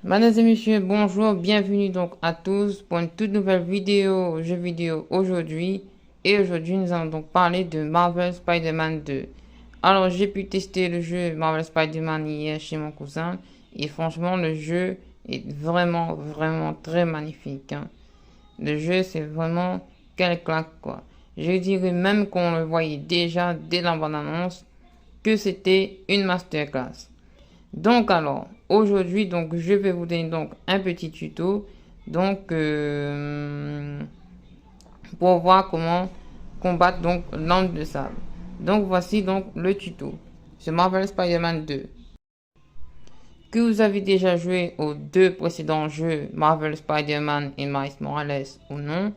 Mesdames et messieurs, bonjour, bienvenue donc à tous pour une toute nouvelle vidéo, jeu vidéo aujourd'hui. Et aujourd'hui, nous allons donc parler de Marvel Spider-Man 2. Alors, j'ai pu tester le jeu Marvel Spider-Man hier chez mon cousin. Et franchement, le jeu est vraiment très magnifique, hein. Le jeu, c'est vraiment quelle claque, quoi. Je dirais même qu'on le voyait déjà dès la bande-annonce que c'était une masterclass. Donc alors, aujourd'hui, donc je vais vous donner donc un petit tuto donc pour voir comment combattre donc l'angle de sable. Donc voici donc le tuto. C'est Marvel Spider-Man 2. Que vous avez déjà joué aux deux précédents jeux Marvel Spider-Man et Miles Morales ou non,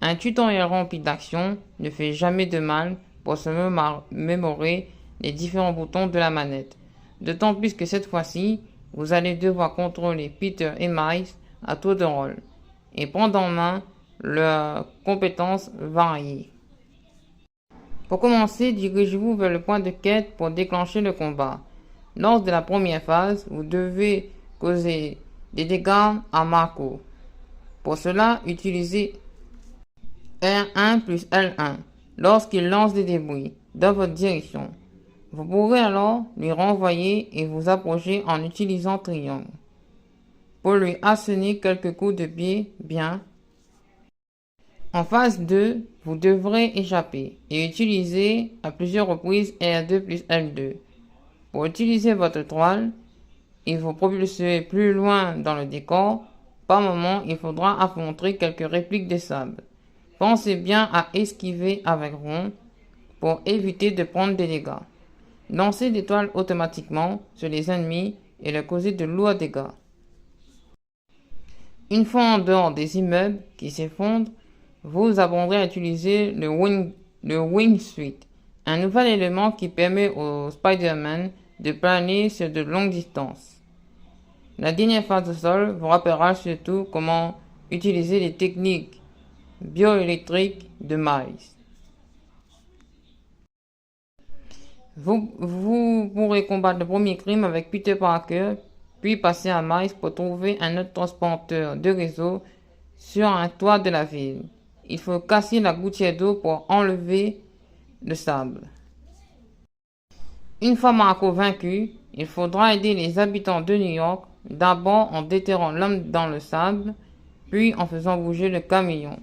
un tutoriel rempli d'action ne fait jamais de mal pour se mémorer les différents boutons de la manette. D'autant plus que cette fois-ci, vous allez devoir contrôler Peter et Miles à tour de rôle et prendre en main leurs compétences variées. Pour commencer, dirigez-vous vers le point de quête pour déclencher le combat. Lors de la première phase, vous devez causer des dégâts à Marco. Pour cela, utilisez R1 plus L1 lorsqu'il lance des débris dans votre direction. Vous pourrez alors lui renvoyer et vous approcher en utilisant triangle. Pour lui asséner quelques coups de pied bien. En phase 2, vous devrez échapper et utiliser à plusieurs reprises R2 plus L2. Pour utiliser votre toile et vous propulser plus loin dans le décor, par moment il faudra affronter quelques répliques de sable. Pensez bien à esquiver avec rond pour éviter de prendre des dégâts. Lancez des toiles automatiquement sur les ennemis et leur causer de lourds dégâts. Une fois en dehors des immeubles qui s'effondrent, vous apprendrez à utiliser le Wingsuit, un nouvel élément qui permet au Spider-Man de planer sur de longues distances. La dernière phase de sol vous rappellera surtout comment utiliser les techniques bioélectriques de Miles. Vous pourrez combattre le premier crime avec Peter Parker, puis passer à Miles pour trouver un autre transporteur de réseau sur un toit de la ville. Il faut casser la gouttière d'eau pour enlever le sable. Une fois Marco vaincu, il faudra aider les habitants de New York, d'abord en déterrant l'homme dans le sable, puis en faisant bouger le camion,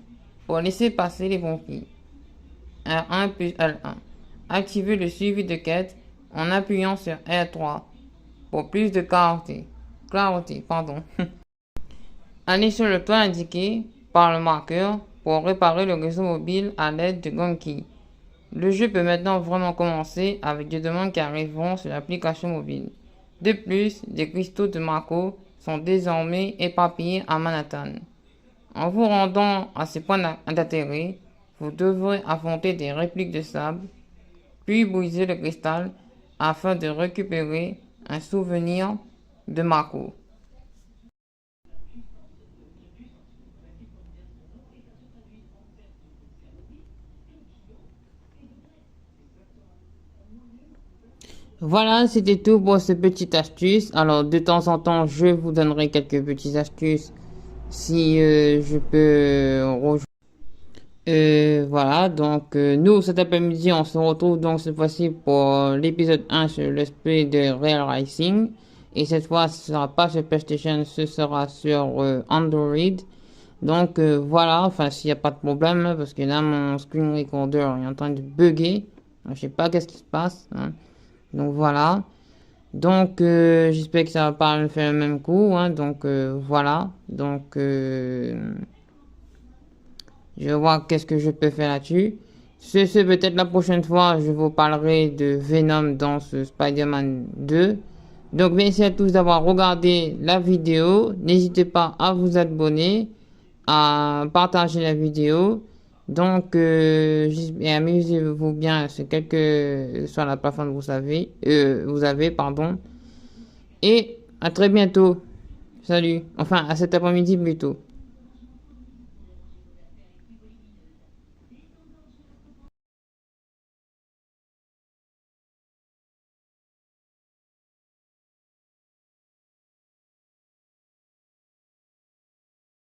pour laisser passer les pompiers. R1 plus L1. Activez le suivi de quête en appuyant sur R3 pour plus de clarté. Allez sur le toit indiqué par le marqueur pour réparer le réseau mobile à l'aide de Gonki. Le jeu peut maintenant vraiment commencer avec des demandes qui arriveront sur l'application mobile. De plus, les cristaux de Marco sont désormais éparpillés à Manhattan. En vous rendant à ces points d'intérêt, vous devrez affronter des répliques de sable, puis briser le cristal afin de récupérer un souvenir de Marco. Voilà, c'était tout pour cette petite astuce. Alors, de temps en temps, je vous donnerai quelques petites astuces si je peux rejoindre. Voilà, donc nous, cet après-midi, on se retrouve donc cette fois-ci pour l'épisode 1 sur l'aspect de Real Racing. Et cette fois, ce sera pas sur PlayStation, ce sera sur Android. Donc voilà, enfin s'il n'y a pas de problème, parce que là, mon screen recorder est en train de bugger. Je sais pas qu'est-ce qui se passe, hein. Donc voilà. Donc j'espère que ça va pas me faire le même coup, hein. Donc voilà. Donc je vais voir qu'est-ce que je peux faire là-dessus. C'est peut-être la prochaine fois, je vous parlerai de Venom dans ce Spider-Man 2. Donc merci à tous d'avoir regardé la vidéo. N'hésitez pas à vous abonner, à partager la vidéo. Donc, amusez-vous bien sur sur la plateforme vous avez, pardon. Et à très bientôt. Salut. Enfin, à cet après-midi plutôt.